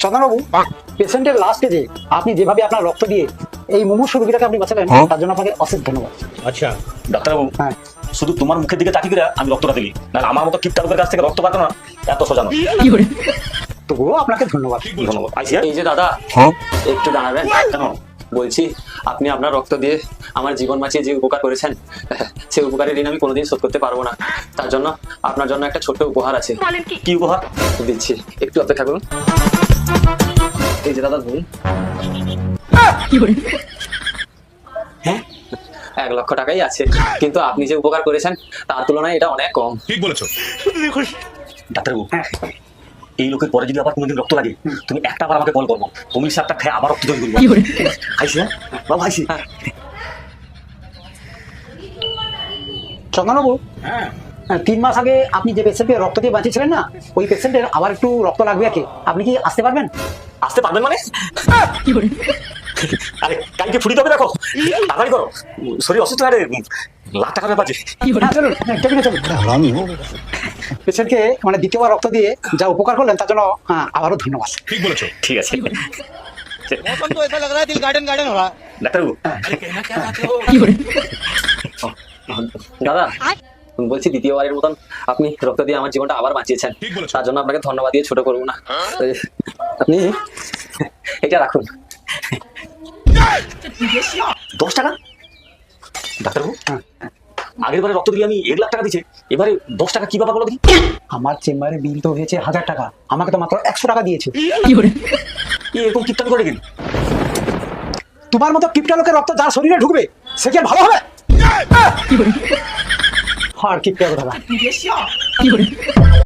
চন্দনবাবু, পেশেন্টের লাস্ট স্টেজে আপনি যেভাবে আপনার রক্ত দিয়ে এই মুমূর্ষু রোগীটাকে আপনি বাঁচালেন, তার জন্য আপনাকে অশেষ ধন্যবাদ। আচ্ছা ডাক্তারবাবু, হ্যাঁ, শুধু তোমার মুখের দিকে তাকিয়ে করে আমি রক্তটা দিলি, নাহলে আমার মতো কিপটা লোকের কাছ থেকে রক্ত পাঠানো না এত সোজা নয়। তবুও আপনাকে ধন্যবাদ। ধন্যবাদ। আইসি হ্যাঁ? এই যে দাদা, একটু দাঁড়াবেন। কেন? বলছি, আপনি আপনার রক্ত দিয়ে আমার জীবন বাঁচিয়ে যে উপকার করেছেন, সেই উপকারের ঋণ আমি কোনোদিন শোধ করতে পারবো না। তার জন্য আপনার জন্য একটা ছোট্ট উপহার আছে। কি উপহার? দিচ্ছি, একটু অপেক্ষা করুন। এই যে দাদা, ধরুন। হ্যাঁ? 1,00,000 টাকাই আছে, কিন্তু আপনি যে উপকার করেছেন তার তুলনায় এটা অনেক কম। ঠিক বলেছো। ডাক্তারবাবু, এই লোকের পরে যদি আবার কোনোদিন রক্ত লাগে, তুমি একটা বার আমাকে কল করবো, তুমি সারটা খেয়ে আবার রক্ত তৈরি করবো। আইসি হ্যাঁ বাবা, আইসি। চন্দনবাবু, হ্যাঁ 3 মাস আগে আপনি যে পেশেন্টকে রক্ত দিয়ে বাঁচিয়েছিলেন না, ওই পেশেন্টের আবার একটু রক্ত লাগবে আর কি। আপনি কি আসতে পারবেন? আসতে পারবেন মানে? আরে কালকে ছুটি দেবে, দেখো তাড়াতাড়ি করো, শরীর অসুস্থ, আরে লাখ টাকার ব্যাপার আছে। হ্যাঁ, চলুন, কেবিনে চলুন। পেশেন্টকে মানে দ্বিতীয়বার রক্ত দিয়ে যা উপকার করলেন তার জন্য আবারও ধন্যবাদ। ঠিক বলেছো। ঠিক আছে मौसम तो ऐसा लग रहा है दिल गार्डन गार्डन हो रहा है। ডাক্তারবাবু। দাদা, বলছি দ্বিতীয়বারের মতন আপনি রক্ত দিয়ে আমার জীবনটা আবার বাঁচিয়েছেন, ঠিক বলেছো। তার জন্য আপনাকে ধন্যবাদ দিয়ে ছোট করবো না। আপনি এটা রাখুন। 10 টাকা? ডাক্তারবাবু, আগের বারে রক্ত দিয়ে আমি 1,00,000 টাকা দিয়েছি, এবারে 10 টাকা কি ব্যাপার বলো দেখি? আমার চেম্বারে বিল তো হয়েছে 1000 টাকা, আমাকে তো মাত্র 100 টাকা দিয়েছে। এরকম কিপটামি করে কেন? তোমার মতো কিপটা লোকের রক্ত যার শরীরে ঢুকবে সে কি আর ভালো হবে? আর কিপটা কথা না।